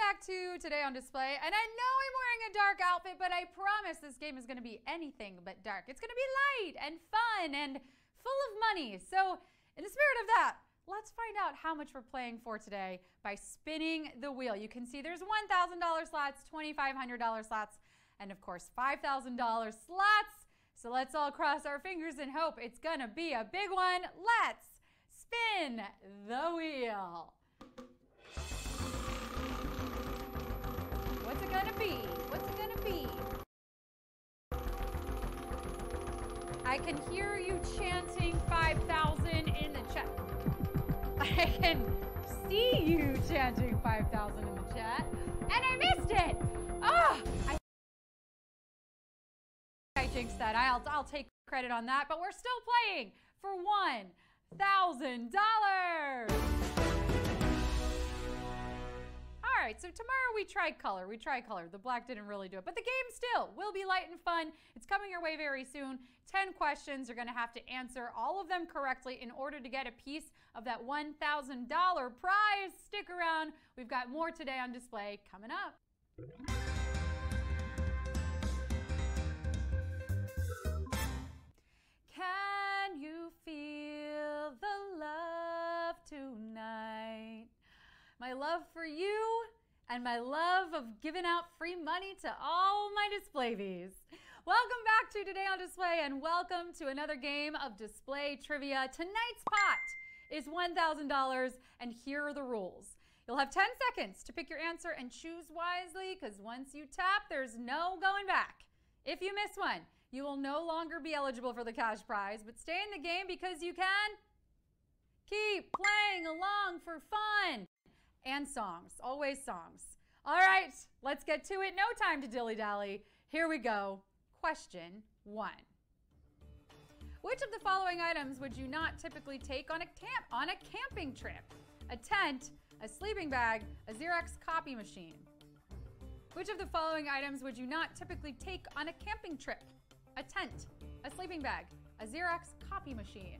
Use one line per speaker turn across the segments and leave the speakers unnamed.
back to Today on Display, and I know I'm wearing a dark outfit, but I promise this game is going to be anything but dark. It's going to be light and fun and full of money. So in the spirit of that, let's find out how much we're playing for today by spinning the wheel. You can see there's $1,000 slots, $2,500 slots, and of course $5,000 slots. So let's all cross our fingers and hope it's going to be a big one. Let's spin the wheel. What's it gonna be? What's it gonna be? I can hear you chanting 5,000 in the chat. I can see you chanting 5,000 in the chat. And I missed it! Oh! I jinxed that. I'll take credit on that, but we're still playing for $1,000! All right, so tomorrow we try color. The black didn't really do it, but the game still will be light and fun. It's coming your way very soon. 10 questions. You're going to have to answer all of them correctly in order to get a piece of that $1,000 prize. Stick around. We've got more Today on Display coming up. Can you feel the love tonight? My love for you and my love of giving out free money to all my display bees. Welcome back to Today on Display and welcome to another game of display trivia. Tonight's pot is $1,000 and here are the rules. You'll have 10 seconds to pick your answer and choose wisely because once you tap, there's no going back. If you miss one, you will no longer be eligible for the cash prize, but stay in the game because you can keep playing along for fun. And songs, always songs. All right, let's get to it. No time to dilly-dally. Here we go. Question 1. Which of the following items would you not typically take on a camping trip? A tent, a sleeping bag, a Xerox copy machine. Which of the following items would you not typically take on a camping trip? A tent, a sleeping bag, a Xerox copy machine.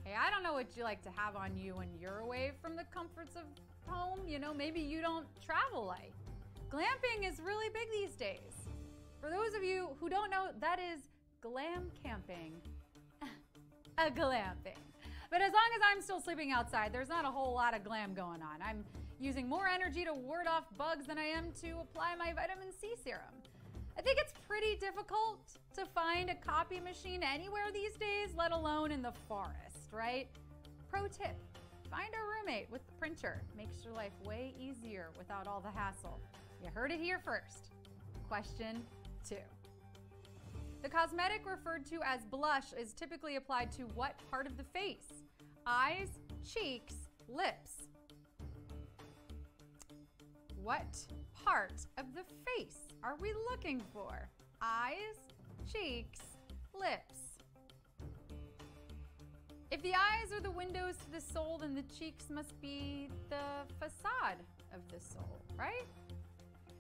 Hey, I don't know what you like to have on you when you're away from the comforts of home. You know, maybe you don't travel light. Glamping is really big these days. For those of you who don't know, that is glam camping. A glamping. But as long as I'm still sleeping outside, there's not a whole lot of glam going on. I'm using more energy to ward off bugs than I am to apply my vitamin C serum. I think it's pretty difficult to find a copy machine anywhere these days, let alone in the forest, right? Pro tip, find a roommate with the printer. Makes your life way easier without all the hassle. You heard it here first. Question 2. The cosmetic referred to as blush is typically applied to what part of the face? Eyes, cheeks, lips. What part of the face are we looking for? Eyes, cheeks, lips. If the eyes are the windows to the soul, then the cheeks must be the facade of the soul, right?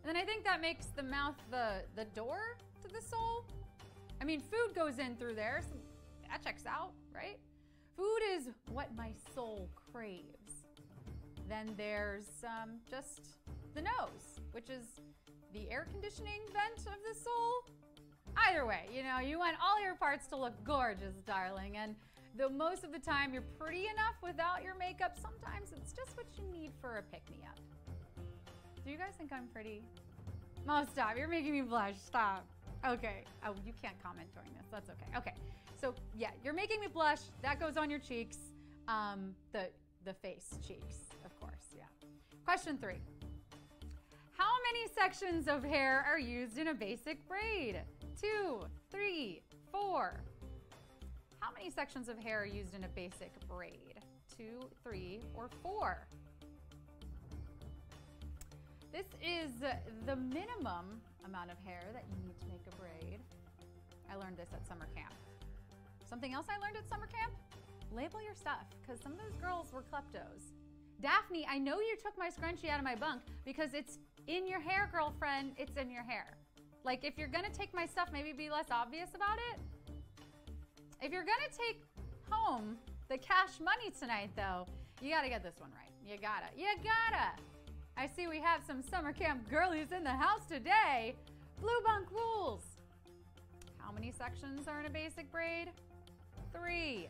And then I think that makes the mouth the door to the soul. I mean, food goes in through there, so that checks out, right? Food is what my soul craves. Then there's just the nose, which is the air conditioning vent of the soul. Either way, you know, you want all your parts to look gorgeous, darling, and though most of the time you're pretty enough without your makeup, sometimes it's just what you need for a pick-me-up. Do you guys think I'm pretty? Oh, stop, you're making me blush, stop. Okay, oh, you can't comment during this, that's okay. Okay, so yeah, you're making me blush, that goes on your cheeks, the face cheeks, of course, yeah. Question 3. How many sections of hair are used in a basic braid? 2, 3, 4. How many sections of hair are used in a basic braid? 2, 3, or 4? This is the minimum amount of hair that you need to make a braid. I learned this at summer camp. Something else I learned at summer camp? Label your stuff, because some of those girls were kleptos. Daphne, I know you took my scrunchie out of my bunk because it's in your hair, girlfriend. It's in your hair. Like, if you're gonna take my stuff, maybe be less obvious about it. If you're gonna take home the cash money tonight, though, You gotta get this one right. You gotta. I see we have some summer camp girlies in the house today. Blue bunk rules. How many sections are in a basic braid? 3.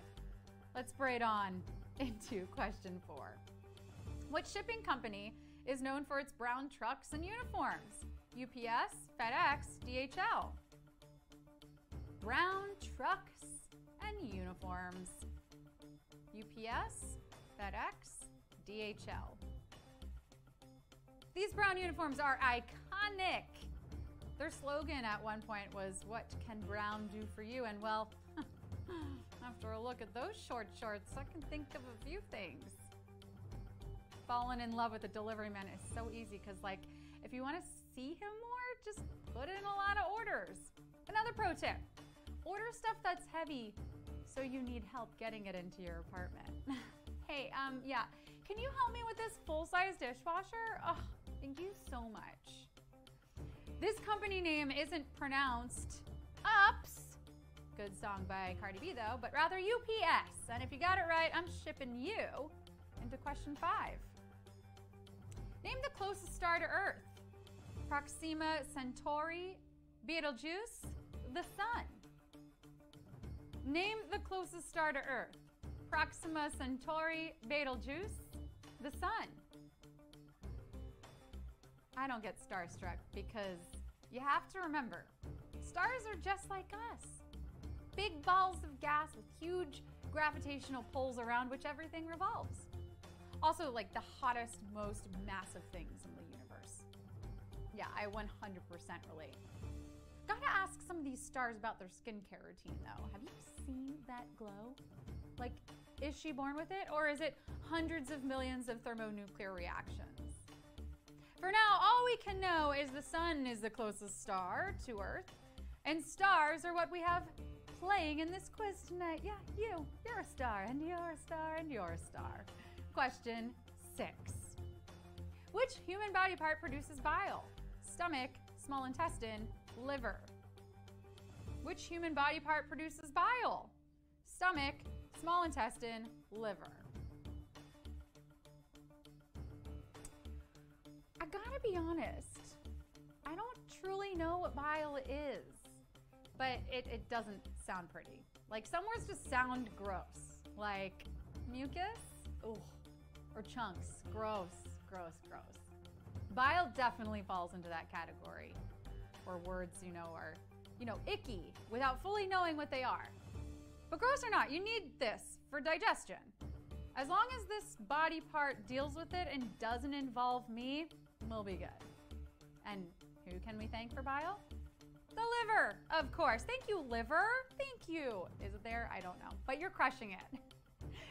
Let's braid on into question 4. What shipping company is known for its brown trucks and uniforms? UPS, FedEx, DHL. Brown trucks and uniforms. UPS, FedEx, DHL. These brown uniforms are iconic. Their slogan at one point was, "What can brown do for you?" And well, after a look at those short shorts, I can think of a few things. Falling in love with a delivery man is so easy because, like, if you want to see him more, just put in a lot of orders. Another pro tip, order stuff that's heavy so you need help getting it into your apartment. Hey, yeah, can you help me with this full-size dishwasher? Oh, thank you so much. This company name isn't pronounced UPS, good song by Cardi B though, but rather UPS. And if you got it right, I'm shipping you into question 5. Name the closest star to Earth. Proxima Centauri, Betelgeuse, the Sun. Name the closest star to Earth. Proxima Centauri, Betelgeuse, the Sun. I don't get starstruck because you have to remember, stars are just like us. Big balls of gas with huge gravitational pulls around which everything revolves. Also, like the hottest, most massive things in the universe. Yeah, I 100% relate. Gotta ask some of these stars about their skincare routine though. Have you seen that glow? Like, is she born with it, or is it hundreds of millions of thermonuclear reactions? For now, all we can know is the sun is the closest star to Earth, and stars are what we have playing in this quiz tonight. Yeah, you're a star, and you're a star, and you're a star. Question 6. Which human body part produces bile? Stomach, small intestine, liver. Which human body part produces bile? Stomach, small intestine, liver. I gotta be honest, I don't truly know what bile is, but it doesn't sound pretty. Like, some words just sound gross, like mucus, ooh, or chunks, gross. Bile definitely falls into that category, or words are, icky without fully knowing what they are. But gross or not, you need this for digestion. As long as this body part deals with it and doesn't involve me, we'll be good. And who can we thank for bile? The liver, of course. Thank you, liver. Thank you. Is it there? I don't know. But you're crushing it.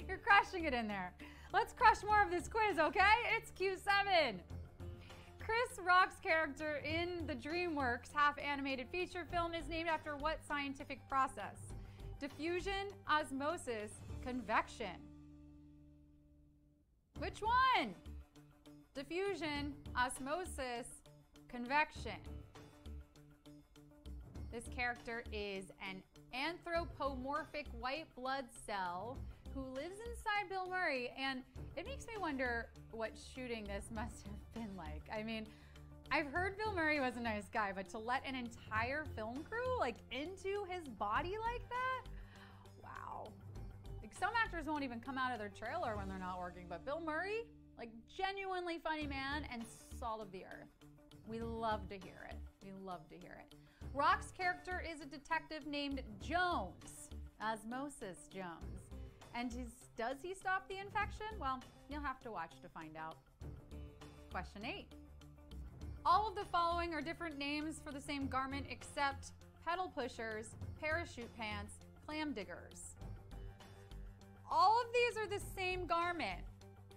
You're crushing it in there. Let's crush more of this quiz, okay? It's Q7. Chris Rock's character in the DreamWorks half-animated feature film is named after what scientific process? Diffusion, osmosis, convection. Which one? Diffusion, osmosis, convection. This character is an anthropomorphic white blood cell who lives inside Bill Murray, and it makes me wonder what shooting this must have been like. I mean, I've heard Bill Murray was a nice guy, but to let an entire film crew into his body like that? Wow. Some actors won't even come out of their trailer when they're not working, but Bill Murray, genuinely funny man and salt of the earth. We love to hear it. We love to hear it. Rock's character is a detective named Jones, Osmosis Jones. And does he stop the infection? Well, you'll have to watch to find out. Question 8. All of the following are different names for the same garment except pedal pushers, parachute pants, clam diggers. All of these are the same garment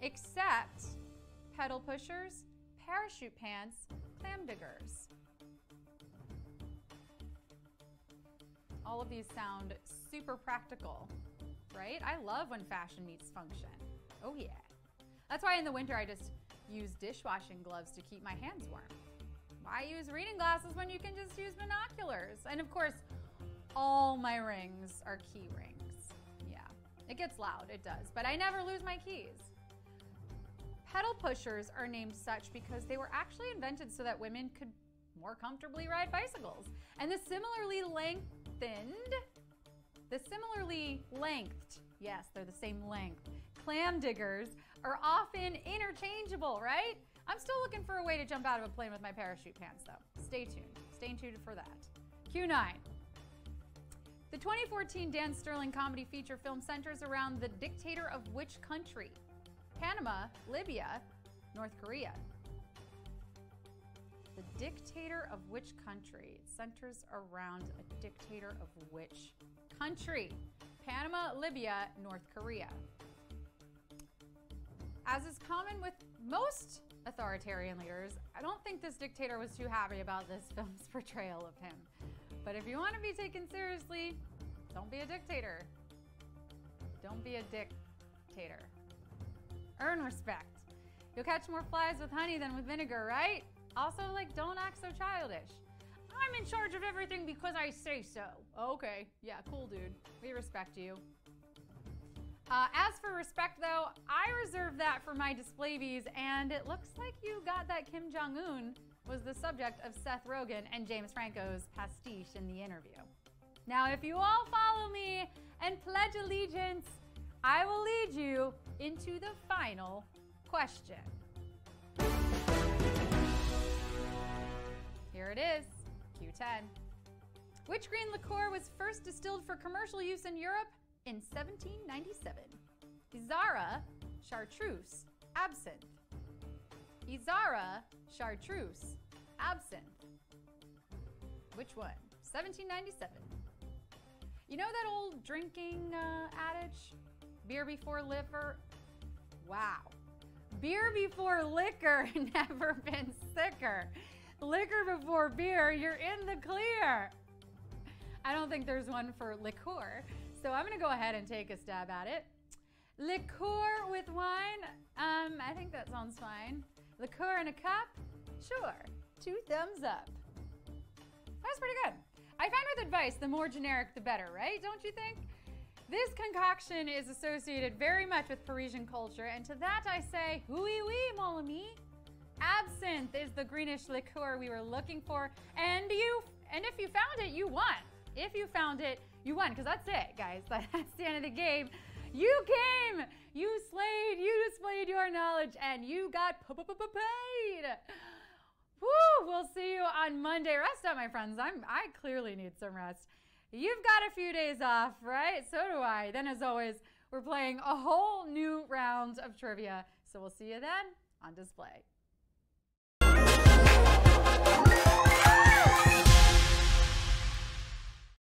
except pedal pushers, parachute pants, clam diggers. All of these sound super practical, right? I love when fashion meets function. Oh yeah. That's why in the winter I just use dishwashing gloves to keep my hands warm. Why use reading glasses when you can just use binoculars? And of course, all my rings are key rings. Yeah, it gets loud, it does, but I never lose my keys. Pedal pushers are named such because they were actually invented so that women could more comfortably ride bicycles. And the similarly lengthed, yes, they're the same length, clam diggers are often interchangeable, right? I'm still looking for a way to jump out of a plane with my parachute pants, though. Stay tuned. Stay tuned for that. Q9. The 2014 Dan Sterling comedy feature film centers around the dictator of which country? Panama, Libya, North Korea. The dictator of which country? It centers around a dictator of which country? Panama, Libya, North Korea. As is common with most authoritarian leaders, I don't think this dictator was too happy about this film's portrayal of him. But if you want to be taken seriously, don't be a dictator. Don't be a dictator. Earn respect. You'll catch more flies with honey than with vinegar, right? Also, like, don't act so childish. I'm in charge of everything because I say so. Okay, yeah, cool, dude. We respect you. As for respect, though, I reserve that for my display bees, and it looks like you got that Kim Jong-un was the subject of Seth Rogen and James Franco's pastiche in the interview. Now, if you all follow me and pledge allegiance, I will lead you into the final question. Here it is, Q10. Which green liqueur was first distilled for commercial use in Europe in 1797? Izara, chartreuse, absinthe. Izara, chartreuse, absinthe. Which one? 1797. You know that old drinking adage? Beer before liquor? Wow. Beer before liquor, never been sicker. Liquor before beer, you're in the clear. I don't think there's one for liqueur, so I'm gonna go ahead and take a stab at it. Liqueur with wine? I think that sounds fine. Liqueur in a cup? Sure. 2 thumbs up. That's pretty good. I find with advice, the more generic, the better, right? Don't you think? This concoction is associated very much with Parisian culture, and to that I say, oui, oui, mon ami. Absinthe is the greenish liqueur we were looking for, and if you found it, you won. If you found it, you won, because that's it, guys. That's the end of the game. You came, you slayed, you displayed your knowledge, and you got paid. Woo! We'll see you on Monday. Rest up, my friends. I clearly need some rest. You've got a few days off, right? So do I. Then, as always, we're playing a whole new round of trivia. So we'll see you then on display.